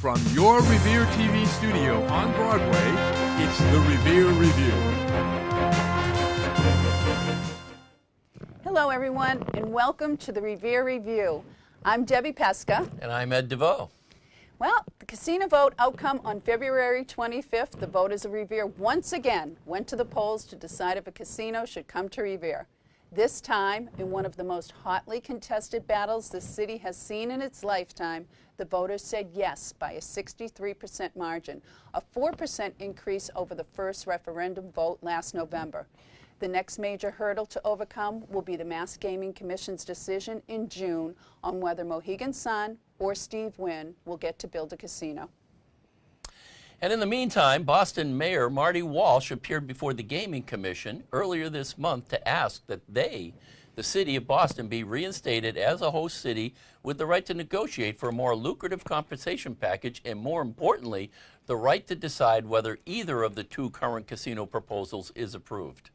From your Revere TV studio on Broadway, it's the Revere Review. Hello, everyone, and welcome to the Revere Review. I'm Debbie Pesca. And I'm Ed DeVoe. Well, the casino vote outcome on February 25th, the voters of Revere once again went to the polls to decide if a casino should come to Revere. This time, in one of the most hotly contested battles the city has seen in its lifetime, the voters said yes by a 63% margin, a 4% increase over the first referendum vote last November. The next major hurdle to overcome will be the Mass Gaming Commission's decision in June on whether Mohegan Sun or Steve Wynn will get to build a casino. And in the meantime, Boston Mayor Marty Walsh appeared before the Gaming Commission earlier this month to ask that they, the city of Boston, be reinstated as a host city with the right to negotiate for a more lucrative compensation package and, more importantly, the right to decide whether either of the two current casino proposals is approved.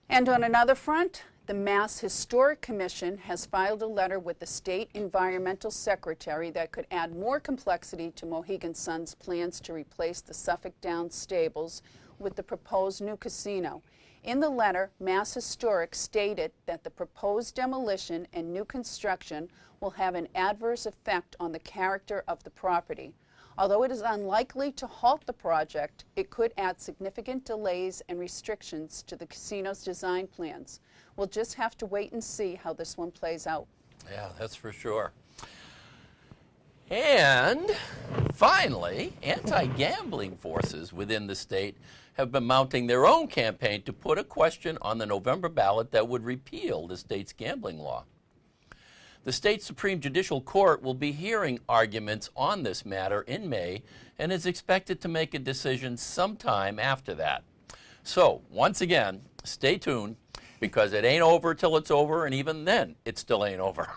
And on another front, the Mass Historic Commission has filed a letter with the State Environmental Secretary that could add more complexity to Mohegan Sun's plans to replace the Suffolk Downs stables with the proposed new casino. In the letter, Mass Historic stated that the proposed demolition and new construction will have an adverse effect on the character of the property. Although it is unlikely to halt the project, it could add significant delays and restrictions to the casino's design plans. We'll just have to wait and see how this one plays out. Yeah, that's for sure. And finally, anti-gambling forces within the state have been mounting their own campaign to put a question on the November ballot that would repeal the state's gambling law. The state Supreme Judicial Court will be hearing arguments on this matter in May and is expected to make a decision sometime after that. So, once again, stay tuned, because it ain't over till it's over, and even then, it still ain't over.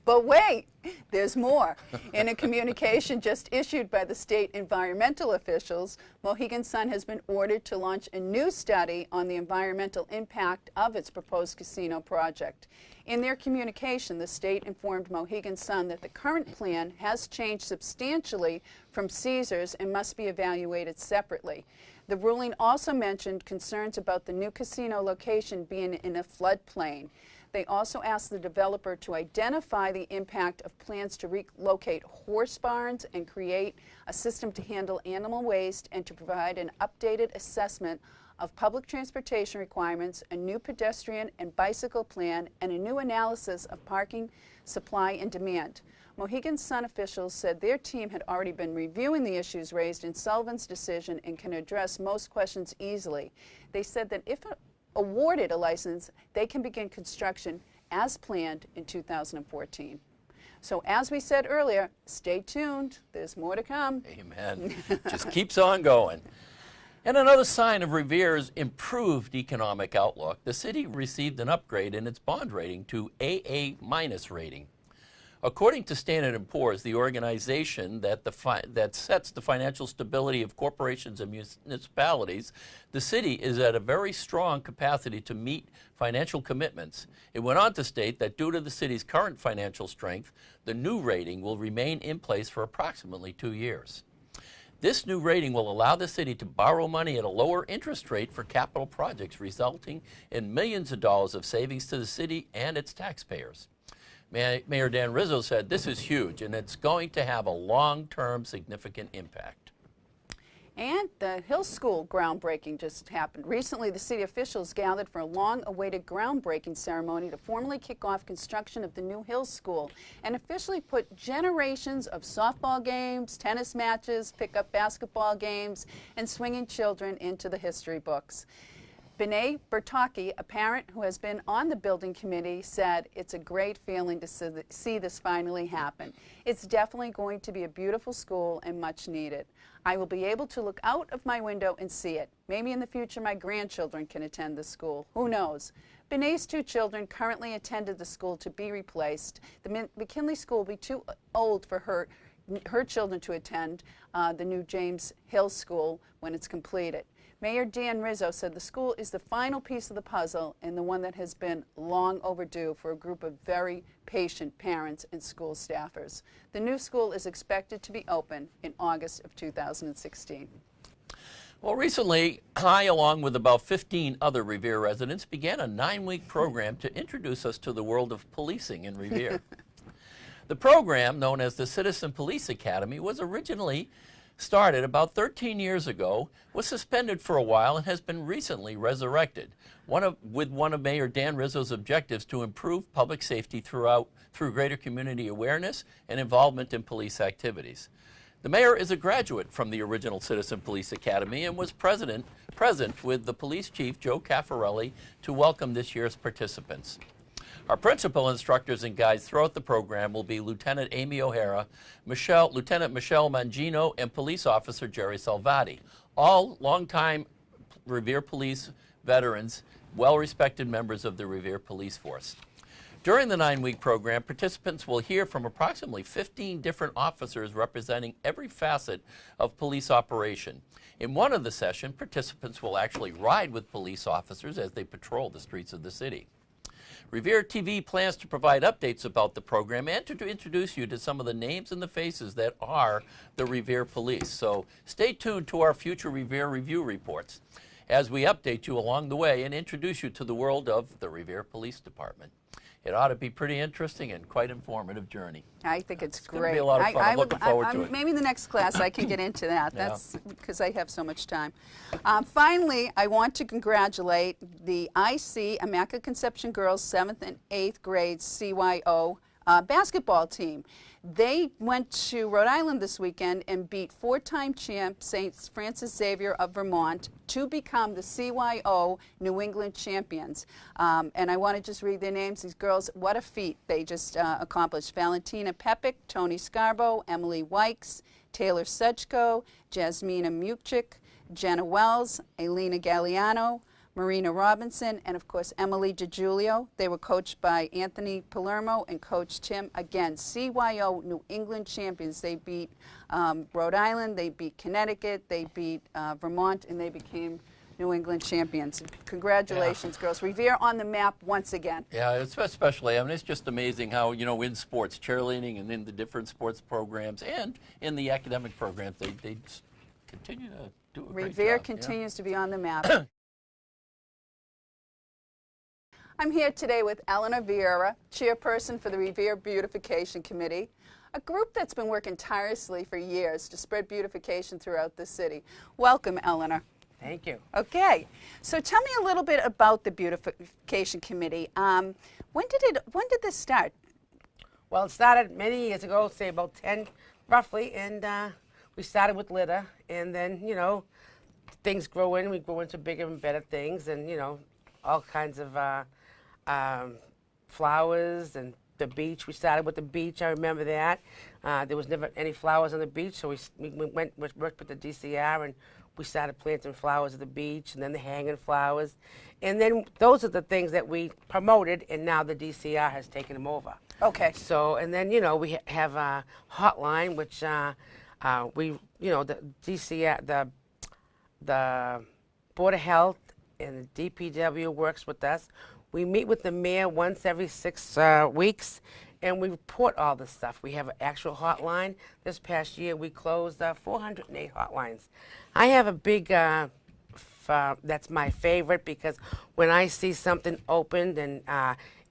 But wait, there's more. In a communication just issued by the state environmental officials, Mohegan Sun has been ordered to launch a new study on the environmental impact of its proposed casino project. In their communication, the state informed Mohegan Sun that the current plan has changed substantially from Caesars and must be evaluated separately. The ruling also mentioned concerns about the new casino location being in a floodplain. They also asked the developer to identify the impact of plans to relocate horse barns and create a system to handle animal waste, and to provide an updated assessment of public transportation requirements, a new pedestrian and bicycle plan, and a new analysis of parking supply and demand. Mohegan Sun officials said their team had already been reviewing the issues raised in Sullivan's decision and can address most questions easily. They said that if awarded a license, they can begin construction as planned in 2014. So as we said earlier, stay tuned. There's more to come. Amen. Just keeps on going. And another sign of Revere's improved economic outlook, the city received an upgrade in its bond rating to AA- rating. According to Standard & Poor's, the organization that sets the financial stability of corporations and municipalities, the city is at a very strong capacity to meet financial commitments. It went on to state that due to the city's current financial strength, the new rating will remain in place for approximately 2 years. This new rating will allow the city to borrow money at a lower interest rate for capital projects, resulting in millions of dollars of savings to the city and its taxpayers. Mayor Dan Rizzo said this is huge, and it's going to have a long-term significant impact. And the Hill School groundbreaking just happened. Recently, the city officials gathered for a long-awaited groundbreaking ceremony to formally kick off construction of the new Hill School and officially put generations of softball games, tennis matches, pickup basketball games, and swinging children into the history books. B'nai Bertaki, a parent who has been on the building committee, said, "It's a great feeling to see this finally happen. It's definitely going to be a beautiful school and much needed. I will be able to look out of my window and see it. Maybe in the future my grandchildren can attend the school. Who knows?" B'nai's 2 children currently attended the school to be replaced. The McKinley School will be too old for her children to attend the new James Hill School when it's completed. Mayor Dan Rizzo said the school is the final piece of the puzzle and the one that has been long overdue for a group of very patient parents and school staffers. The new school is expected to be open in August of 2016. Well, recently, I, along with about 15 other Revere residents, began a 9-week program to introduce us to the world of policing in Revere. The program, known as the Citizen Police Academy, was originally started about 13 years ago, was suspended for a while, and has been recently resurrected. With one of Mayor Dan Rizzo's objectives to improve public safety through greater community awareness and involvement in police activities. The mayor is a graduate from the original Citizen Police Academy and was present with the police chief, Joe Caffarelli, to welcome this year's participants. Our principal instructors and guides throughout the program will be Lieutenant Amy O'Hara, Lieutenant Michelle Mangino, and Police Officer Jerry Salvati, all longtime Revere Police veterans, well-respected members of the Revere Police Force. During the 9-week program, participants will hear from approximately 15 different officers representing every facet of police operation. In one of the sessions, participants will actually ride with police officers as they patrol the streets of the city. Revere TV plans to provide updates about the program and to introduce you to some of the names and the faces that are the Revere Police. So stay tuned to our future Revere Review reports as we update you along the way and introduce you to the world of the Revere Police Department. It ought to be pretty interesting and quite informative journey. I think it's great. Going to be a lot of fun. I'm looking forward to it. Maybe in the next class I can get into that. That's because I have so much time. Finally, I want to congratulate the IC Immaculate Conception Girls 7th and 8th grades CYO basketball team. They went to Rhode Island this weekend and beat 4-time champ St. Francis Xavier of Vermont to become the CYO New England champions. And I want to just read their names. These girls, what a feat they just accomplished. Valentina Pepic, Tony Scarbo, Emily Wykes, Taylor Sechko, Jasmina Muchik, Jenna Wells, Elena Galliano, Marina Robinson, and of course Emily DiGiulio. They were coached by Anthony Palermo and Coach Tim. Again, CYO New England champions. They beat Rhode Island, they beat Connecticut, they beat Vermont, and they became New England champions. Congratulations, girls. Revere on the map once again. Yeah, it's especially, I mean, it's just amazing how, you know, in sports, cheerleading and in the different sports programs and in the academic programs, they continue to do a great job. Revere continues to be on the map. I'm here today with Eleanor Vieira, chairperson for the Revere Beautification Committee, a group that's been working tirelessly for years to spread beautification throughout the city. Welcome, Eleanor. Thank you. Okay, so tell me a little bit about the Beautification Committee. When did this start? Well, it started many years ago, say about 10 roughly, and we started with litter, and then, you know, things grow in, we grow into bigger and better things, and, you know, all kinds of flowers and the beach. We started with the beach, I remember that. There was never any flowers on the beach, so we worked with the DCR and we started planting flowers at the beach and then the hanging flowers. And then those are the things that we promoted, and now the DCR has taken them over. Okay. So, and then, you know, we have a hotline, which you know, the DCR, the Board of Health and the DPW works with us. We meet with the mayor once every 6 weeks, and we report all this stuff. We have an actual hotline. This past year, we closed 408 hotlines. I have a big, that's my favorite, because when I see something opened and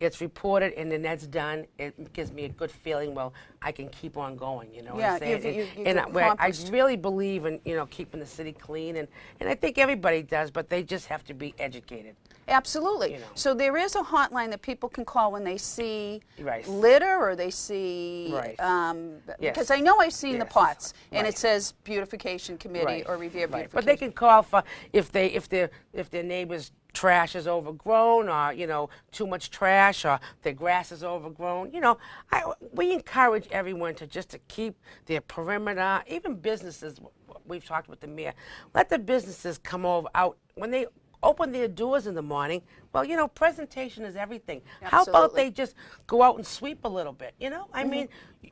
it's reported and then that's done, it gives me a good feeling, well, I can keep on going, you know what I'm saying? I really believe in, you know, keeping the city clean, and I think everybody does, but they just have to be educated. Absolutely. You know. So there is a hotline that people can call when they see Right. litter or they see, Right. Because I know I've seen the Yes. pots, and Right. it says Beautification Committee Right. or Revere Right. Beautification. But they can call for if their neighbor's trash is overgrown, or, you know, too much trash, or their grass is overgrown. You know, we encourage everyone to keep their perimeter. Even businesses, we've talked with the mayor, let the businesses come out when they open their doors in the morning. Well, you know, presentation is everything. Absolutely. How about they just go out and sweep a little bit, you know? I mean,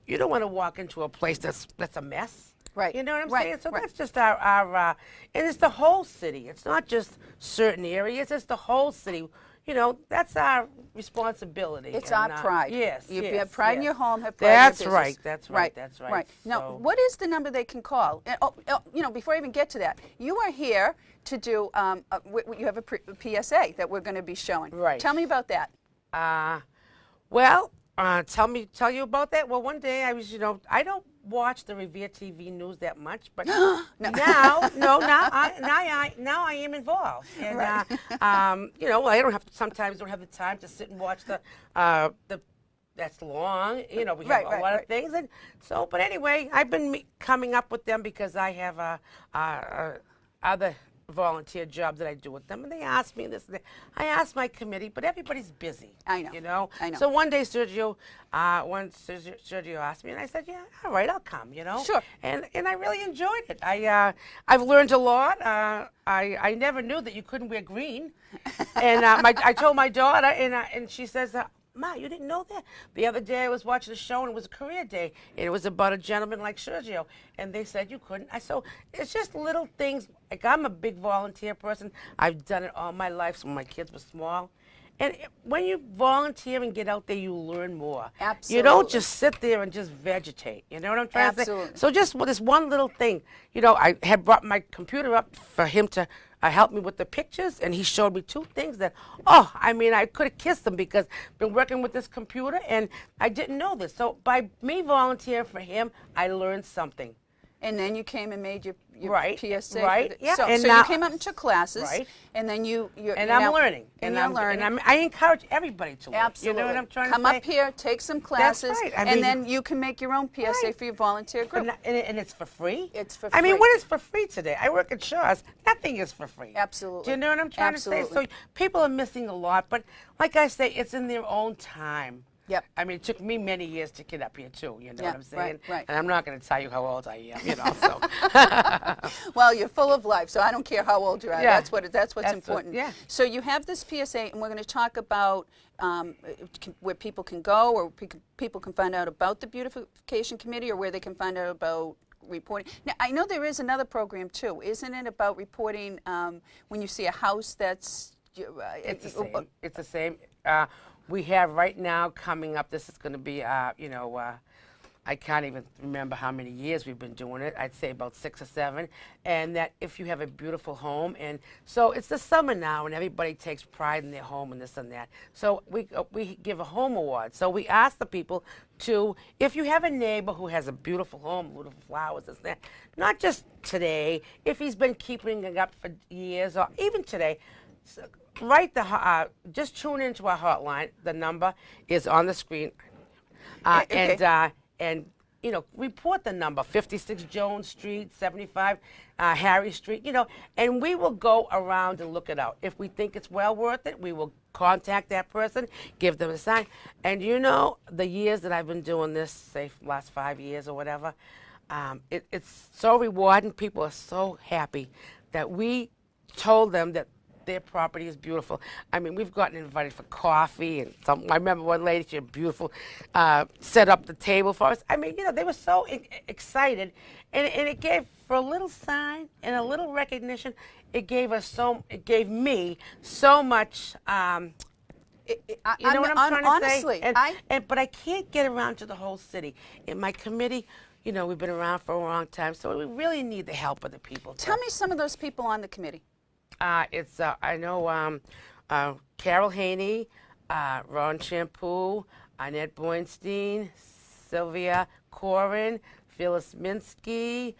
you don't want to walk into a place that's a mess. Right. You know what I'm Right. saying? So Right. that's just our and it's the whole city. It's not just certain areas. It's the whole city. You know, that's our responsibility. It's and, our pride. Yes, You yes, have pride in yes. your home, have pride That's in your business. right. That's right. That's right. Right. Now, So- what is the number they can call? You know, before I even get to that, you are here to do. You have a PSA that we're going to be showing. Right. Tell me about that. Well, tell you about that. Well, one day I was, you know, I don't watch the Revere TV news that much, but now I am involved, and you know, I sometimes don't have the time to sit and watch the that's long. You know, we have a lot of things, and so. But anyway, I've been coming up with them because I have other volunteer job that I do with them, and they asked me this. I asked my committee, but everybody's busy. I know. You know. I know. So one day, Sergio asked me, and I said, "Yeah, all right, I'll come." You know. Sure. And I really enjoyed it. I've learned a lot. I never knew that you couldn't wear green, and I told my daughter, and she says. Ma, you didn't know that? The other day I was watching a show and it was a career day and it was about a gentleman like Sergio and they said you couldn't. So it's just little things. Like I'm a big volunteer person. I've done it all my life when my kids were small. And when you volunteer and get out there, you learn more. Absolutely. You don't just sit there and just vegetate. You know what I'm trying to say? So just this one little thing. You know, I had brought my computer up for him to help me with the pictures, and he showed me two things that, I mean, I could have kissed them because I've been working with this computer, and I didn't know this. So by me volunteering for him, I learned something. And then you came and made your PSA. Right. Yeah. So, and so you came up and took classes. Right. And then you're I'm now, learning. And you're learning. And I encourage everybody to learn. Absolutely. You know what I'm trying Come to say? up here, take some classes, That's right. and then you can make your own PSA for your volunteer group. And it's for free? It's for free. I mean, what is for free today? I work at Shaw's. Nothing is for free. Absolutely. Do you know what I'm trying to say? So people are missing a lot, but like I say, it's in their own time. Yep. I mean, it took me many years to get up here, too. You know what I'm saying? Right. And I'm not going to tell you how old I am, you know, so. Well, you're full of life, so I don't care how old you are. Yeah. That's what's important. yeah. So you have this PSA, and we're going to talk about where people can go, or people can find out about the Beautification Committee, or where they can find out about reporting. Now, I know there is another program, too. Isn't it about reporting when you see a house that's... It's the same. It's the same. We have right now coming up, this is going to be, you know, I can't even remember how many years we've been doing it. I'd say about 6 or 7. And that if you have a beautiful home, and so it's the summer now, and everybody takes pride in their home and this and that. So we give a home award. So we ask the people to, if you have a neighbor who has a beautiful home, beautiful flowers, this and that, not just today, if he's been keeping it up for years, or even today, just tune into our hotline. The number is on the screen, and you know, report the number 56 Jones Street, 75 Harry Street. You know, and we will go around and look it out. If we think it's well worth it, we will contact that person, give them a sign. And you know, the years that I've been doing this, say last 5 years or whatever, it's so rewarding. People are so happy that we told them that their property is beautiful. I mean, we've gotten invited for coffee, and I remember one lady, she had beautiful, set up the table for us. I mean, you know, they were so excited, and it gave, for a little sign and a little recognition, it gave me so much. You know what I'm trying to say? But I can't get around to the whole city. In my committee, you know, we've been around for a long time, so we really need the help of the people. Tell me some of those people on the committee. I know Carol Haney, Ron Shampoo, Annette Boynstein, Sylvia Corin, Phyllis Minsky,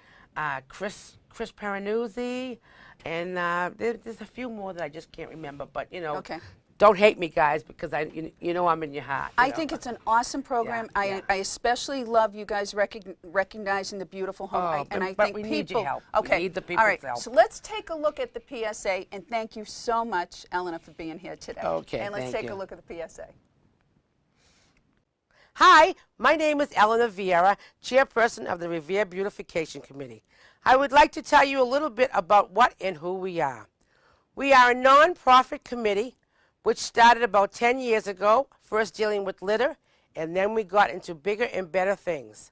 Chris Paranuzzi, and there's a few more that I just can't remember. But you know, don't hate me, guys, because you know I'm in your heart. I think it's an awesome program. I especially love you guys recognizing the beautiful home. But we need your help. Okay. We need the people's help. So let's take a look at the PSA, and thank you so much, Eleanor, for being here today. Okay, and let's take a look at the PSA. Hi, my name is Eleanor Vieira, chairperson of the Revere Beautification Committee. I would like to tell you a little bit about what and who we are. We are a non-profit committee which started about 10 years ago, first dealing with litter, and then we got into bigger and better things.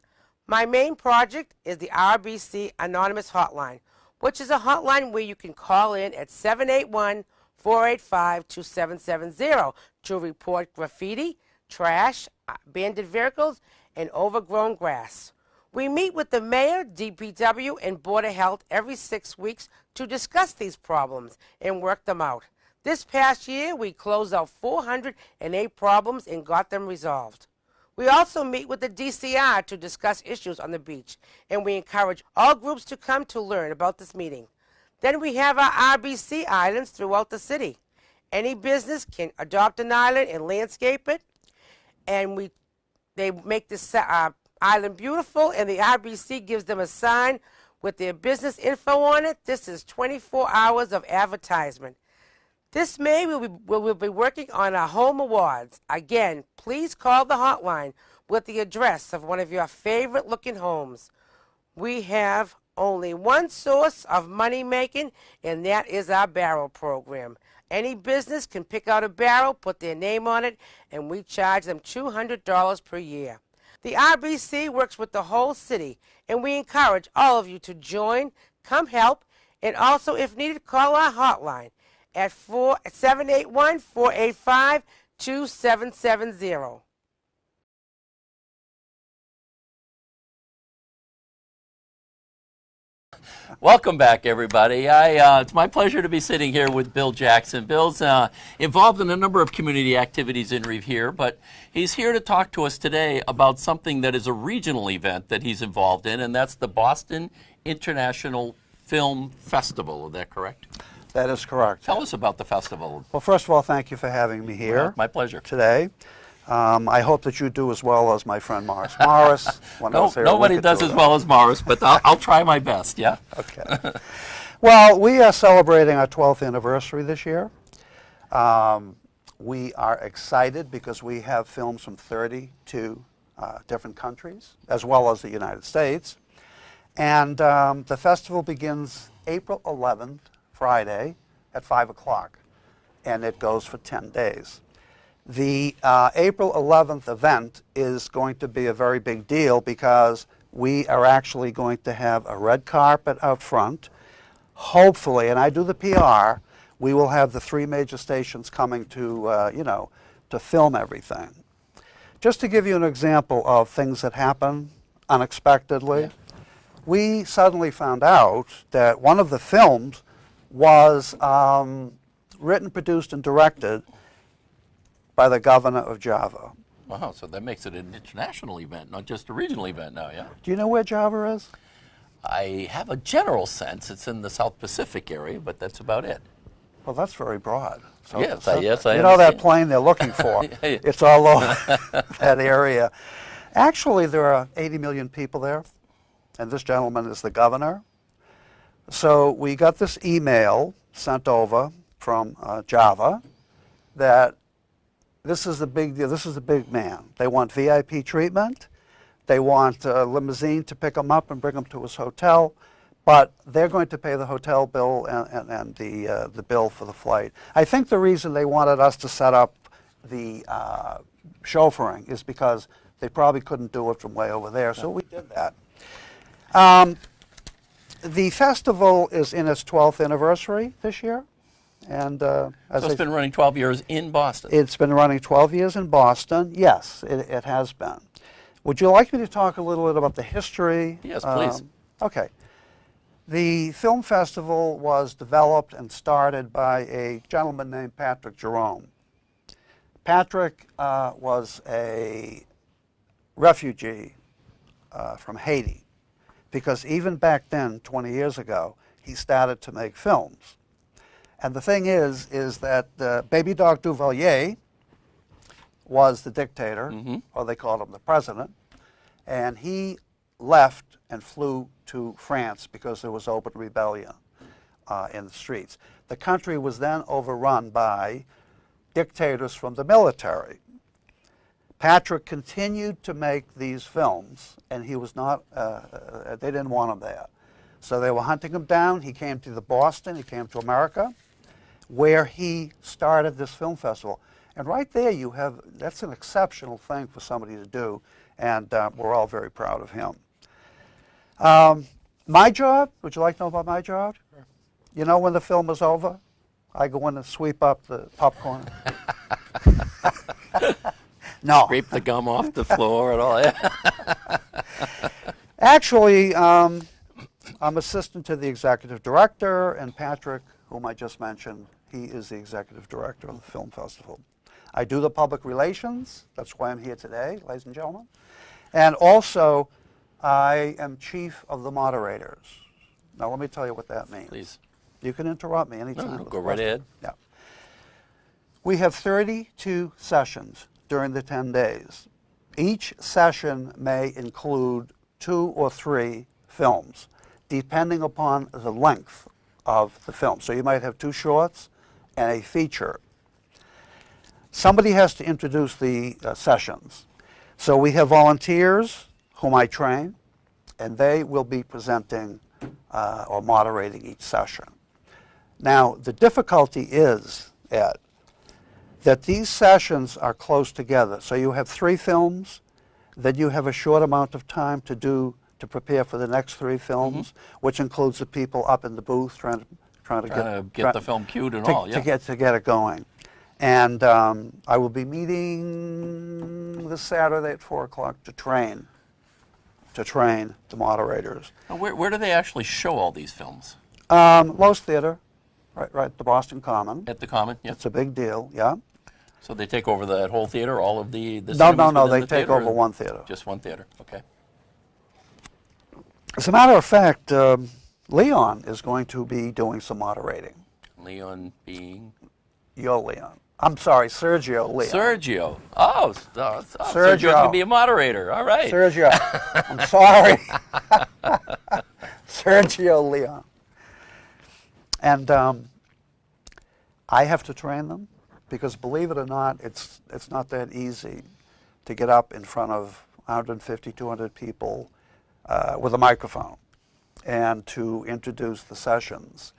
My main project is the RBC Anonymous Hotline, which is a hotline where you can call in at 781-485-2770 to report graffiti, trash, abandoned vehicles, and overgrown grass. We meet with the mayor, DPW, and Board of Health every 6 weeks to discuss these problems and work them out. This past year, we closed out 408 problems and got them resolved. We also meet with the DCR to discuss issues on the beach, and we encourage all groups to come to learn about this meeting. Then we have our RBC islands throughout the city. Any business can adopt an island and landscape it, and they make this island beautiful, and the RBC gives them a sign with their business info on it. This is 24 hours of advertisement. This May, we'll be working on our home awards. Again, please call the hotline with the address of one of your favorite looking homes. We have only one source of money making, and that is our barrel program. Any business can pick out a barrel, put their name on it, and we charge them $200 per year. The RBC works with the whole city, and we encourage all of you to join, come help, and also, if needed, call our hotline at 781-485-2770. Welcome back, everybody. It's my pleasure to be sitting here with Bill Jackson. Bill's involved in a number of community activities in Revere, but he's here to talk to us today about something that is a regional event that he's involved in, and that's the Boston International Film Festival. Is that correct? That is correct. Tell us about the festival. Well, first of all, thank you for having me here. Well, my pleasure. Today. I hope that you do as well as my friend Morris. Morris, nobody does as well as Morris, but I'll try my best, yeah? Okay. Well, we are celebrating our 12th anniversary this year. We are excited because we have films from 32 different countries, as well as the United States. And the festival begins April 11th, Friday, at 5 o'clock, and it goes for 10 days. The April 11th event is going to be a very big deal because we are actually going to have a red carpet out front. Hopefully, and I do the PR, we will have the 3 major stations coming to, to film everything. Just to give you an example of things that happen unexpectedly, we suddenly found out that one of the films was written, produced, and directed by the governor of Java. Wow, so that makes it an international event, not just a regional event now, yeah? Do you know where Java is? I have a general sense. It's in the South Pacific area, but that's about it. Well, that's very broad. Yes, I understand. You know that plane they're looking for? It's all over that area. Actually, there are 80 million people there, and this gentleman is the governor. So we got this email sent over from Java that this is the big deal. This is the big man. They want VIP treatment. They want a limousine to pick him up and bring him to his hotel, but they're going to pay the hotel bill and the bill for the flight. I think the reason they wanted us to set up the chauffeuring is because they probably couldn't do it from way over there, so we did that. The festival is in its 12th anniversary this year. And so it's been running 12 years in Boston. It's been running 12 years in Boston. Yes, it has been. Would you like me to talk a little bit about the history? Yes, please. Okay. The film festival was developed and started by a gentleman named Patrick Jerome. Patrick was a refugee from Haiti, because even back then, 20 years ago, he started to make films. And the thing is that Baby Doc Duvalier was the dictator, or they called him the president, and he left and flew to France because there was open rebellion in the streets. The country was then overrun by dictators from the military. Patrick continued to make these films, and he was not, they didn't want him there. So they were hunting him down. He came to Boston, he came to America, where he started this film festival. And right there you have, that's an exceptional thing for somebody to do, and we're all very proud of him. My job, would you like to know about my job? Sure. You know when the film is over? I go in and sweep up the popcorn. No. Scrape the gum off the floor and all that. Actually, I'm assistant to the executive director, and Patrick, whom I just mentioned, he is the executive director of the film festival. I do the public relations. That's why I'm here today, ladies and gentlemen. And also, I am chief of the moderators. Now, let me tell you what that means. Please. You can interrupt me anytime. No, go right ahead. Yeah. We have 32 sessions during the 10 days. Each session may include 2 or 3 films, depending upon the length of the film. So you might have 2 shorts and a feature. Somebody has to introduce the sessions. So we have volunteers whom I train, and they will be presenting or moderating each session. Now, the difficulty is, Ed, that these sessions are close together. So you have 3 films, then you have a short amount of time to prepare for the next 3 films, which includes the people up in the booth trying to get the film cued and all, yeah. To get it going. And I will be meeting this Saturday at 4 o'clock to train the moderators. Now, where do they actually show all these films? Lowe's Theater, right, the Boston Common. At the Common, yeah. It's a big deal, yeah. So they take over that whole theater, all of the No, cinemas they the take theater, over or one theater. Just one theater, okay. As a matter of fact, Leon is going to be doing some moderating. Leon being? Your Leon. I'm sorry, Sergio Leon. Sergio. Oh, Sergio's Sergio. going to be a moderator. All right. Sergio. I'm sorry. Sergio Leon. And I have to train them because, believe it or not, it's not that easy to get up in front of 150, 200 people with a microphone and to introduce the sessions.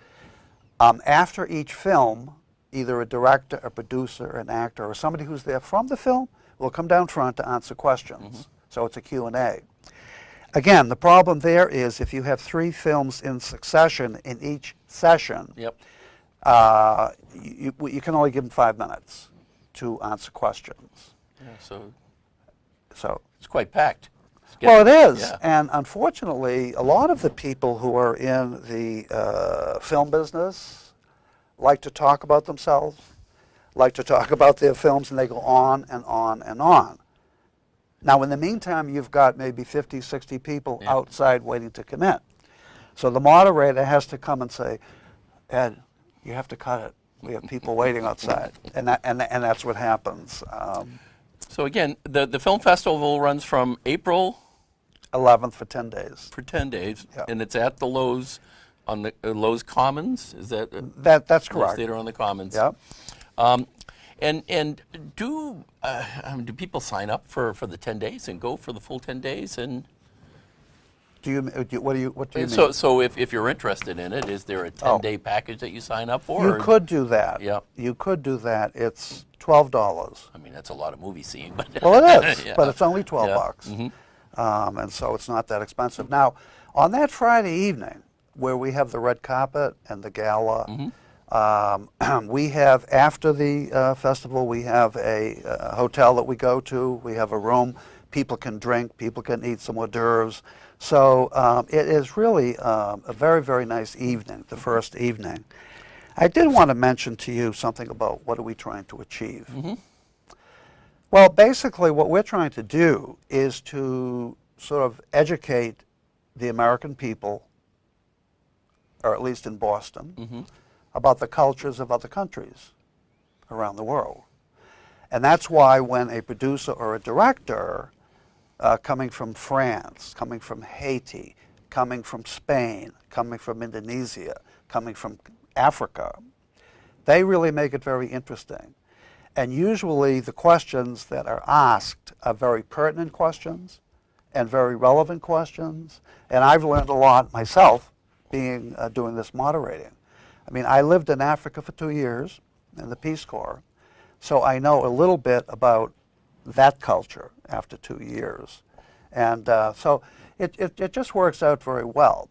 After each film, either a director, a producer, an actor, or somebody who's there from the film will come down front to answer questions. So it's a Q&A. Again, the problem there is if you have 3 films in succession in each session, Yep. You can only give them 5 minutes to answer questions. Yeah, so So, it's quite packed. well, it is. Yeah. And unfortunately, a lot of the people who are in the film business like to talk about themselves, like to talk about their films, and they go on and on and on. Now, in the meantime, you've got maybe 50, 60 people outside waiting to come in. So the moderator has to come and say, Ed, you have to cut it. We have people waiting outside. And that's what happens. So again, the film festival runs from April 11th for 10 days. for 10 days, Yep. and it's at the Lowe's on the Lowe's Commons. Is that That's Lowe's correct. Theater on the Commons? Yep. And do people sign up for the 10 days and go for the full 10 days? And What do you mean? so if you're interested in it, is there a 10-day package that you sign up for? You or- could do that. Yeah. You could do that. It's $12. I mean, that's a lot of movie seeing, but Well, it is, Yeah. but it's only 12 Yeah. bucks. And so it's not that expensive. Now, on that Friday evening, where we have the red carpet and the gala, we have, after the festival, we have a hotel that we go to. We have a room. People can drink. People can eat some hors d'oeuvres. So it is really a very, very nice evening, the first evening. I did want to mention to you something about what are we trying to achieve. Well, basically what we're trying to do is to sort of educate the American people, or at least in Boston, about the cultures of other countries around the world. And that's why when a producer or a director coming from France, coming from Haiti, coming from Spain, coming from Indonesia, coming from Africa, they really make it very interesting. And usually the questions that are asked are very pertinent questions and very relevant questions. And I've learned a lot myself doing this moderating. I mean, I lived in Africa for 2 years in the Peace Corps, so I know a little bit about that culture after 2 years. And so it just works out very well.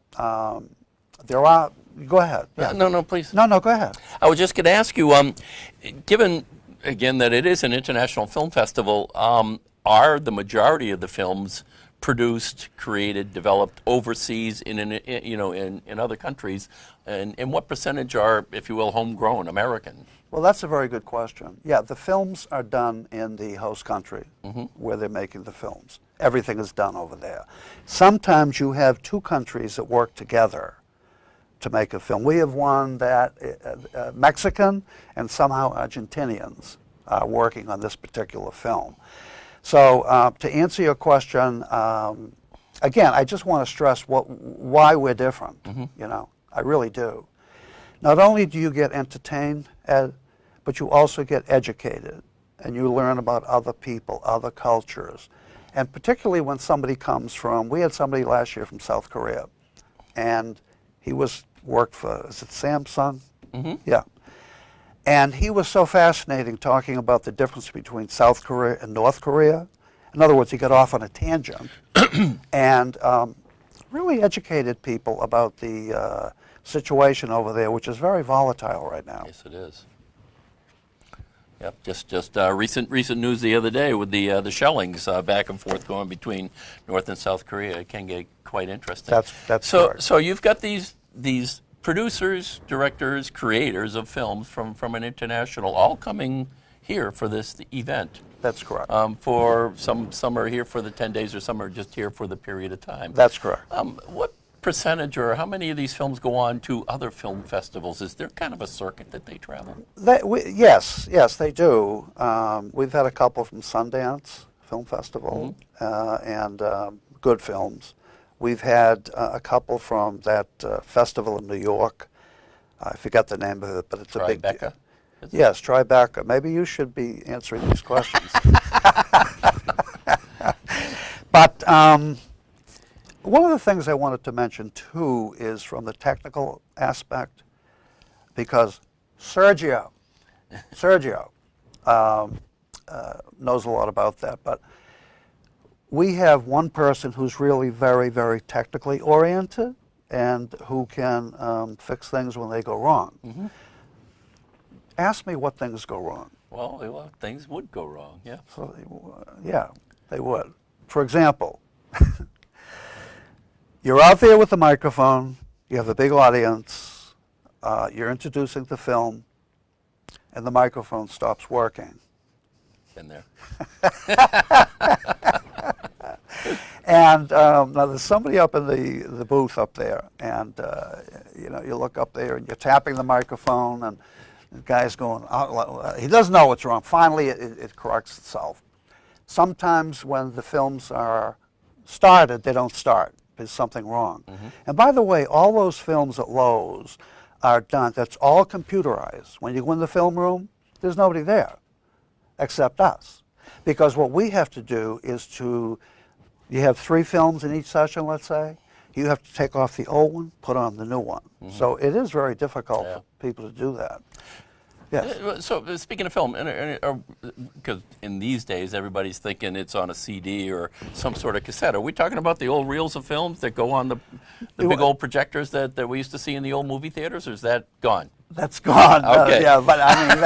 There are. Go ahead. Yeah. No, please. No, go ahead. I was just going to ask you, given, again, that it is an international film festival, are the majority of the films produced, created, developed overseas in other countries, and what percentage are, if you will, homegrown, American? Well, that's a very good question. Yeah, the films are done in the host country where they're making the films. Everything is done over there. Sometimes you have two countries that work together to make a film. We have one that Mexican and somehow Argentinians are working on this particular film. So to answer your question, again, I just want to stress why we're different. You know, I really do. Not only do you get entertained, Ed, but you also get educated, and you learn about other people, other cultures, and particularly when somebody comes from. We had somebody last year from South Korea, and he worked for, is it Samsung? Yeah. And he was so fascinating talking about the difference between South Korea and North Korea. In other words, he got off on a tangent and really educated people about the situation over there, which is very volatile right now. Yes, it is. Yep, just recent news the other day with the shellings back and forth going between North and South Korea. It can get quite interesting. That's so. correct. So you've got these producers, directors, creators of films from an international, all coming here for this event. That's correct. For some are here for the 10 days, or some are just here for the period of time. That's correct. What percentage, or how many of these films go on to other film festivals? Is there kind of a circuit that they travel? Yes, they do. We've had a couple from Sundance Film Festival and good films. We've had a couple from that festival in New York. I forget the name of it, but it's a big deal. Yes, Tribeca. Maybe you should be answering these questions. But one of the things I wanted to mention, too, is from the technical aspect, because Sergio knows a lot about that, but we have one person who's really very, very technically oriented and who can fix things when they go wrong. Ask me what things go wrong. Well, things would go wrong, yeah. So, yeah, they would. For example, you're out there with the microphone, you have a big audience, you're introducing the film, and the microphone stops working. Been there. And now there's somebody up in the booth up there, and you look up there and you're tapping the microphone, and the guy's going, he doesn't know what's wrong. Finally, it corrects itself. Sometimes when the films are started, they don't start. There's something wrong. And by the way, all those films at Lowe's are done. That's all computerized. When you go in the film room, there's nobody there except us. Because what we have to do is you have 3 films in each session, let's say. You have to take off the old one, put on the new one. So it is very difficult for people to do that. Yes. So speaking of film, because in these days everybody's thinking it's on a CD or some sort of cassette. Are we talking about the old reels of films that go on the big old projectors that we used to see in the old movie theaters, or is that gone? That's gone. Okay. Yeah, but I mean,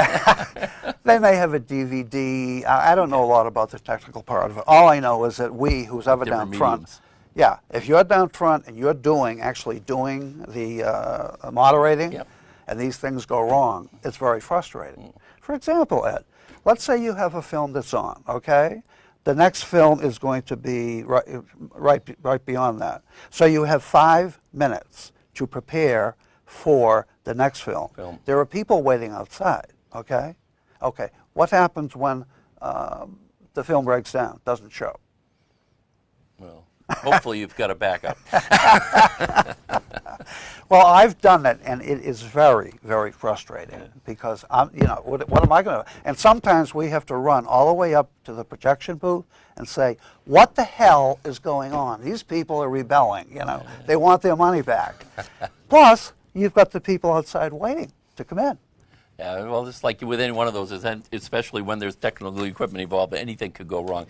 they may have a DVD. I don't know a lot about the technical part of it. All I know is that who's ever down front, yeah, if you're down front and you're actually doing the moderating, and these things go wrong, it's very frustrating. For example, Ed, let's say you have a film that's on, okay? The next film is going to be right beyond that. So you have 5 minutes to prepare for the next film. There are people waiting outside, okay? Okay, what happens when the film breaks down, doesn't show? Well, hopefully you've got a backup. Well, I've done it, and it is very, very frustrating because what am I going to? And sometimes we have to run all the way up to the projection booth and say, "What the hell is going on? These people are rebelling. They want their money back." Plus, you've got the people outside waiting to come in. Yeah, well, it's like with any one of those events, especially when there's technical equipment involved, anything could go wrong.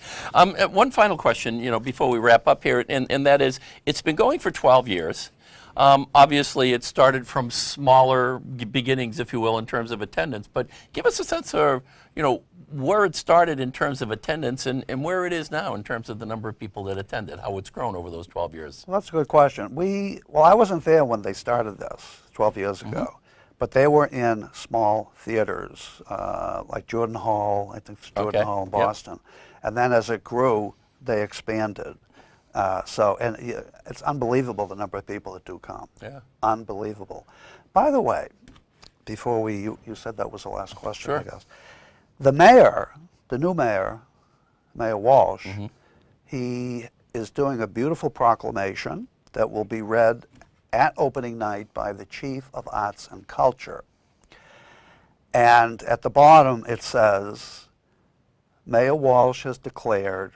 One final question, before we wrap up here, and that is, it's been going for 12 years. Obviously, it started from smaller beginnings, if you will, in terms of attendance. But give us a sense of, where it started in terms of attendance and where it is now in terms of the number of people that attended, how it's grown over those 12 years. Well, that's a good question. Well, I wasn't there when they started this 12 years ago, but they were in small theaters, like Jordan Hall, I think it's Jordan Hall in Boston. And then as it grew, they expanded. And it's unbelievable the number of people that do come. Yeah. Unbelievable. By the way, before you said that was the last question, I guess. The mayor, the new mayor, Mayor Walsh, he is doing a beautiful proclamation that will be read at opening night by the Chief of Arts and Culture. And at the bottom it says, Mayor Walsh has declared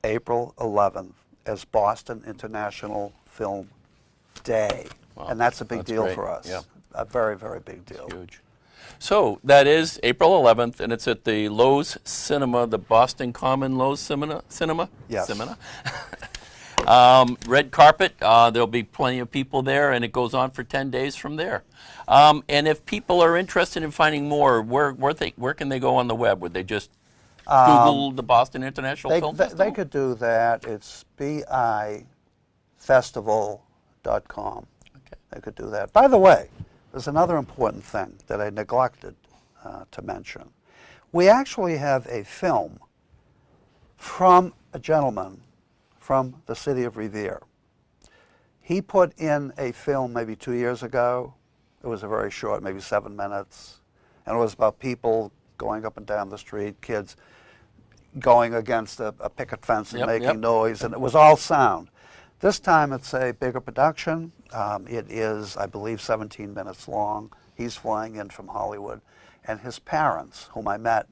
April 11th as Boston International Film Day. Wow. And that's a big deal for us. Yeah. A very, very big deal. It's huge. So that is April 11th, and it's at the Lowe's Cinema, the Boston Common Lowe's Cinema? Yes. Cinema. Red carpet, there'll be plenty of people there, and it goes on for 10 days from there. And if people are interested in finding more, where can they go on the web? Would they just Google the Boston International Film Festival? They could do that. It's bifestival.com. Okay. They could do that. By the way, there's another important thing that I neglected to mention. We actually have a film from a gentleman from the city of Revere. He put in a film maybe 2 years ago. It was a very short, maybe 7 minutes. And it was about people going up and down the street, kids going against a picket fence and making noise, and it was all sound. This time it's a bigger production. It is, I believe, 17 minutes long. He's flying in from Hollywood. And his parents, whom I met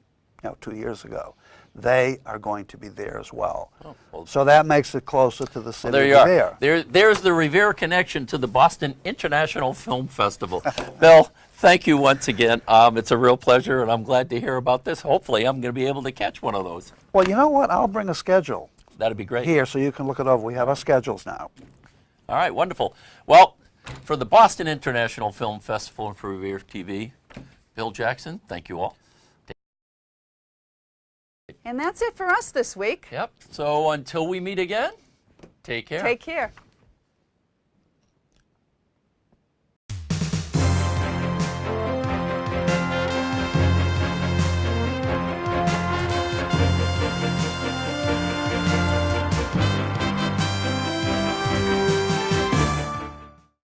2 years ago, they are going to be there as well. Oh, well, so that makes it closer to the city of Revere. There's the Revere connection to the Boston International Film Festival. Bill, thank you once again. It's a real pleasure, and I'm glad to hear about this. Hopefully, I'm going to be able to catch one of those. Well, you know what? I'll bring a schedule. That'd be great. Here, so you can look it over. We have our schedules now. All right, wonderful. Well, for the Boston International Film Festival and for Revere TV, Bill Jackson, thank you all. And that's it for us this week. Yep. So until we meet again, take care. Take care.